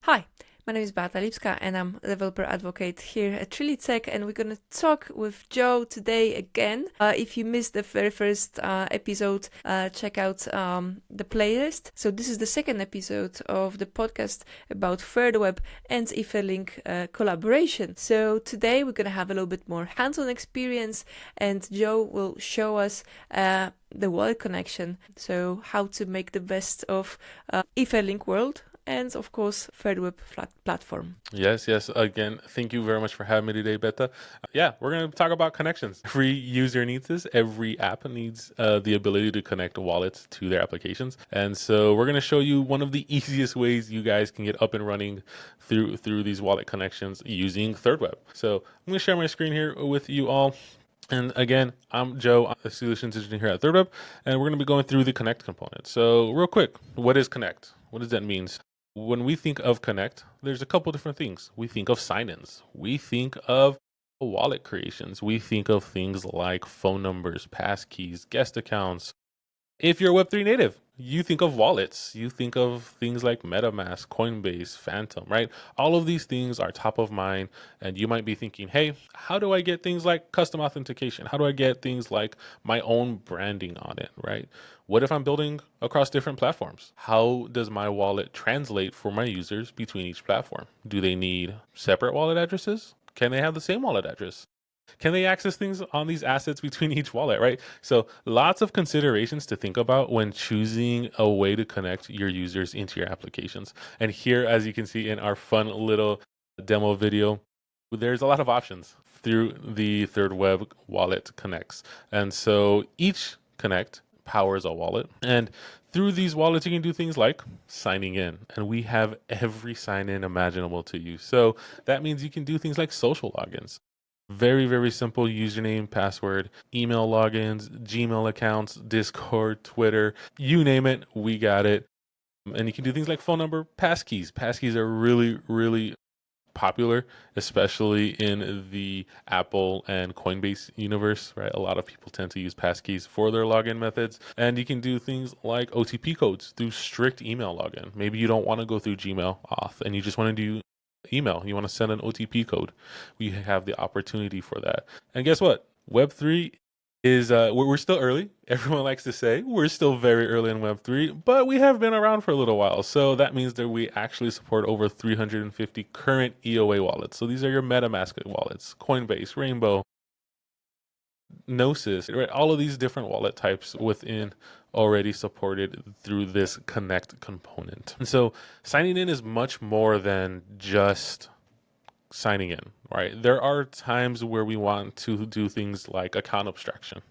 Hi, my name is Beata Lipska and I'm a developer advocate here at Tech, and we're going to talk with Joe today again. If you missed the very first episode, check out the playlist. So this is the second episode of the podcast about Thirdweb and Etherlink collaboration. So today we're going to have a little bit more hands-on experience, and Joe will show us the wallet connection, so how to make the best of Etherlink world and of course Thirdweb platform. Yes. Again, thank you very much for having me today, Beta. Yeah, we're going to talk about connections. Every user needs this. Every app needs the ability to connect wallets to their applications. And so we're going to show you one of the easiest ways you guys can get up and running through these wallet connections using Thirdweb. So I'm going to share my screen here with you all. And again, I'm Joe, I'm a solutions engineer here at Thirdweb, and we're going to be going through the Connect component. So real quick, what is Connect? What does that mean? When we think of Connect, there's a couple different things. We think of sign-ins. We think of wallet creations. We think of things like phone numbers, passkeys, guest accounts. If you're a Web3 native, you think of wallets. You think of things like MetaMask, Coinbase, Phantom, right? All of these things are top of mind, and you might be thinking, hey, how do I get things like custom authentication? How do I get things like my own branding on it, right? What if I'm building across different platforms? How does my wallet translate for my users between each platform? Do they need separate wallet addresses? Can they have the same wallet address? Can they access things on these assets between each wallet, right? So lots of considerations to think about when choosing a way to connect your users into your applications. And here, as you can see in our fun little demo video, there's a lot of options through the Thirdweb wallet connects. And so each connect powers a wallet. And through these wallets, you can do things like signing in. And we have every sign in imaginable to you. So that means you can do things like social logins. Very, very simple username, password, email logins, Gmail accounts, Discord, Twitter, you name it, we got it. And you can do things like phone number, passkeys. Passkeys are really, really popular, especially in the Apple and Coinbase universe, right? A lot of people tend to use passkeys for their login methods. And you can do things like OTP codes through strict email login. Maybe you don't want to go through Gmail auth and you just want to do email. You want to send an OTP code. We have the opportunity for that. And guess what? Web3 is we're still early. Everyone likes to say we're still very early in Web3, but we have been around for a little while. So that means that we actually support over 350 current EOA wallets. So these are your MetaMask wallets, Coinbase, Rainbow, Gnosis, right? All of these different wallet types within already supported through this Connect component. And so signing in is much more than just signing in, right? There are times where we want to do things like account abstraction,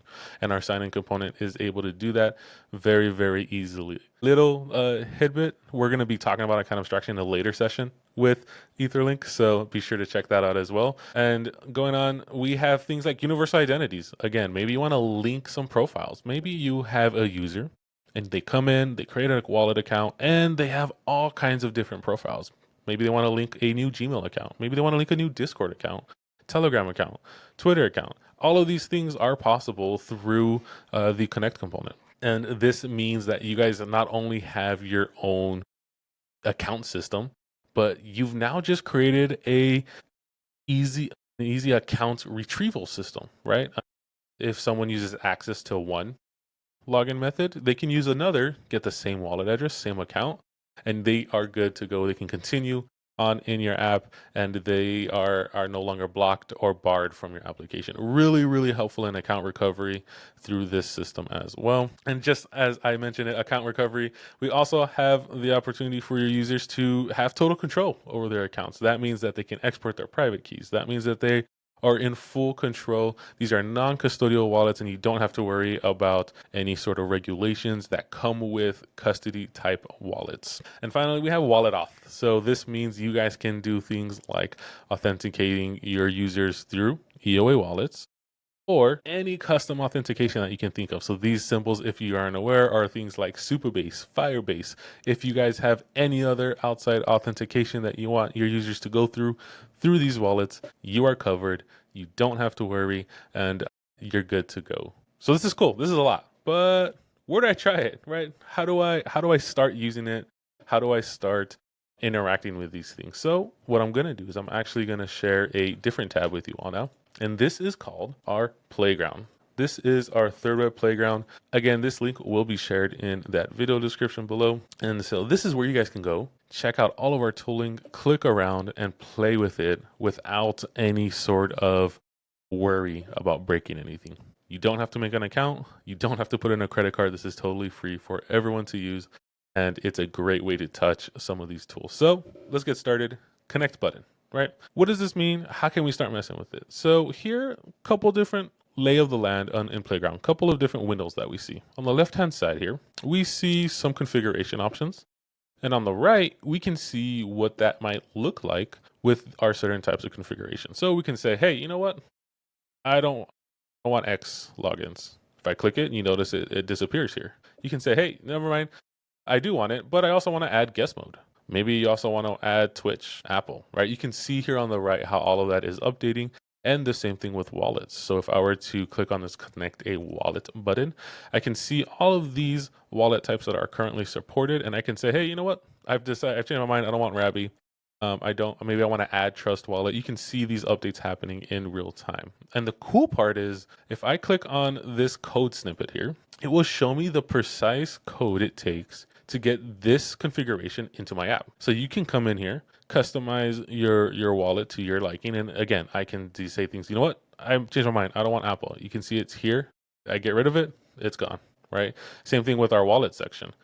and our sign-in component is able to do that very, very easily. Little tidbit, we're going to be talking about account abstraction in a later session with Etherlink, so be sure to check that out as well. And going on, we have things like universal identities. Again, maybe you want to link some profiles. Maybe you have a user and they come in, they create a wallet account, and they have all kinds of different profiles. Maybe they want to link a new Gmail account. Maybe they want to link a new Discord account, Telegram account, Twitter account. All of these things are possible through the Connect component. And this means that you guys not only have your own account system, but you've now just created an easy account retrieval system, right? If someone uses access to one login method, they can use another, get the same wallet address, same account, and they are good to go. They can continue on in your app, and they are no longer blocked or barred from your application. Really, really helpful in account recovery through this system as well. And just as I mentioned it, account recovery, we also have the opportunity for your users to have total control over their accounts. That means that they can export their private keys. That means that they are in full control. These are non-custodial wallets, and you don't have to worry about any sort of regulations that come with custody type wallets. And finally, we have wallet auth. So this means you guys can do things like authenticating your users through EOA wallets or any custom authentication that you can think of. So these symbols, if you aren't aware, are things like Supabase, Firebase. If you guys have any other outside authentication that you want your users to go through these wallets, you are covered. You don't have to worry, and you're good to go. So this is cool. This is a lot, but where do I try it, right? How do I start using it? How do I start interacting with these things. So what I'm going to do is I'm actually going to share a different tab with you all now. And this is called our playground. This is our Thirdweb playground. Again, this link will be shared in that video description below. And so this is where you guys can go, check out all of our tooling, click around and play with it without any sort of worry about breaking anything. You don't have to make an account. You don't have to put in a credit card. This is totally free for everyone to use. And it's a great way to touch some of these tools. So let's get started. Connect button, right? What does this mean? How can we start messing with it? So here, a couple different lay of the land in Playground, couple of different windows that we see. On the left-hand side here, we see some configuration options. And on the right, we can see what that might look like with our certain types of configuration. So we can say, hey, you know what? I don't want X logins. If I click it, you notice it disappears here. You can say, hey, never mind. I do want it, but I also want to add guest mode. Maybe you also want to add Twitch, Apple, right? You can see here on the right how all of that is updating, and the same thing with wallets. So if I were to click on this connect a wallet button, I can see all of these wallet types that are currently supported, and I can say, hey, you know what? I've changed my mind. I don't want Rabby. Maybe I want to add Trust Wallet. You can see these updates happening in real time. And the cool part is if I click on this code snippet here, it will show me the precise code it takes to get this configuration into my app. So you can come in here, customize your wallet to your liking. And again, I can say things, you know what? I've changed my mind. I don't want Apple. You can see it's here. I get rid of it. It's gone, right? Same thing with our wallet section.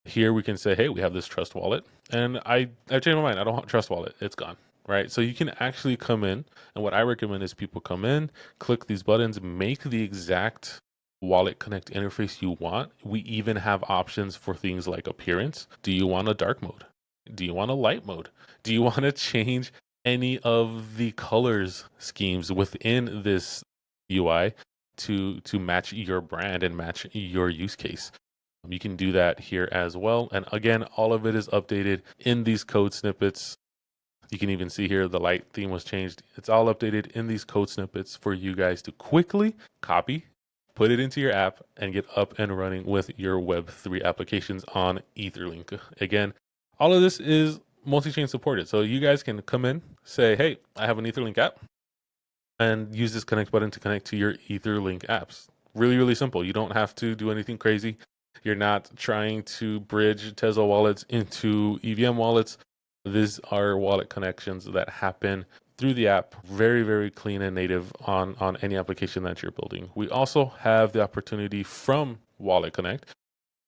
Here we can say, hey, we have this Trust Wallet. And I've changed my mind. I don't want Trust Wallet. It's gone, right? So you can actually come in. And what I recommend is people come in, click these buttons, make the exact wallet connect interface you want. We even have options for things like appearance. Do you want a dark mode? Do you want a light mode? Do you want to change any of the colors schemes within this UI to match your brand and match your use case? You can do that here as well. And again, all of it is updated in these code snippets. You can even see here the light theme was changed. It's all updated in these code snippets for you guys to quickly copy, put it into your app, and get up and running with your Web3 applications on Etherlink. Again, all of this is multi-chain supported. So you guys can come in, say, hey, I have an Etherlink app, and use this connect button to connect to your Etherlink apps. Really, really simple. You don't have to do anything crazy. You're not trying to bridge Tesla wallets into EVM wallets. These are wallet connections that happen through the app, very, very clean and native on any application that you're building. We also have the opportunity from Wallet Connect,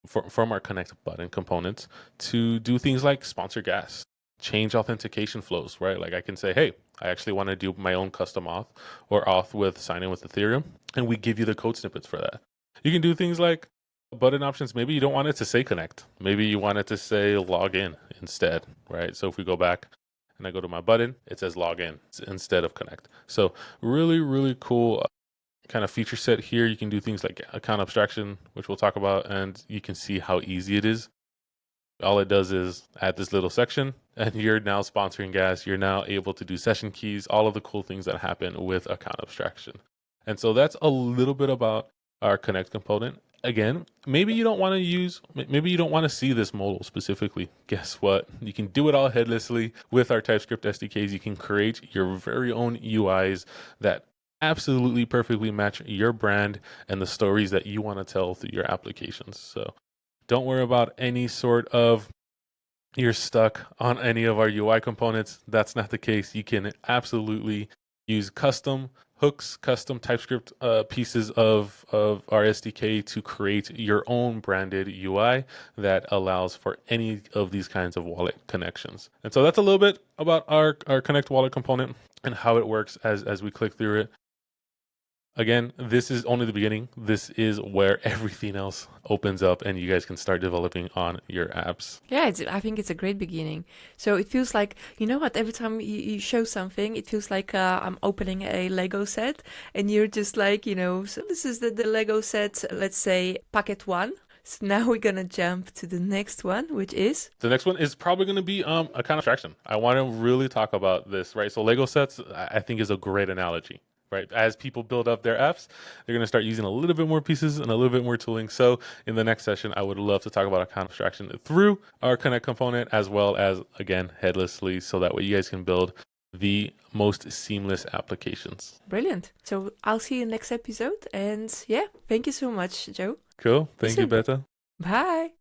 from our Connect button components, to do things like sponsor gas, change authentication flows, right? Like I can say, hey, I actually want to do my own custom auth or auth with sign in with Ethereum, and we give you the code snippets for that. You can do things like button options. Maybe you don't want it to say connect. Maybe you want it to say log in instead, right? So if we go back and I go to my button, it says log in instead of connect. So really, really cool kind of feature set here. You can do things like account abstraction, which we'll talk about, and you can see how easy it is. All it does is add this little section and you're now sponsoring gas. You're now able to do session keys, all of the cool things that happen with account abstraction. And so that's a little bit about our connect component. Again, maybe you don't want to see this modal specifically. Guess what? You can do it all headlessly with our TypeScript SDKs. You can create your very own UIs that absolutely perfectly match your brand and the stories that you want to tell through your applications. So don't worry about any sort of you're stuck on any of our UI components. That's not the case. You can absolutely use custom hooks, custom TypeScript pieces of our SDK to create your own branded UI that allows for any of these kinds of wallet connections. And so that's a little bit about our Connect wallet component and how it works as we click through it. Again, this is only the beginning. This is where everything else opens up and you guys can start developing on your apps. Yeah, I think it's a great beginning. So it feels like, you know what, every time you show something, it feels like I'm opening a Lego set and you're just like, so this is the Lego set, let's say packet 1. So now we're going to jump to the next one, which is? The next one is probably going to be a kind of abstraction. I want to really talk about this, right? So Lego sets, I think, is a great analogy. right? As people build up their apps, they're going to start using a little bit more pieces and a little bit more tooling. So in the next session, I would love to talk about account abstraction through our connect component, as well as, again, headlessly, so that way you guys can build the most seamless applications. Brilliant. So I'll see you next episode. And yeah, thank you so much, Joe. Cool. Thank you, Soon. Beta. Bye.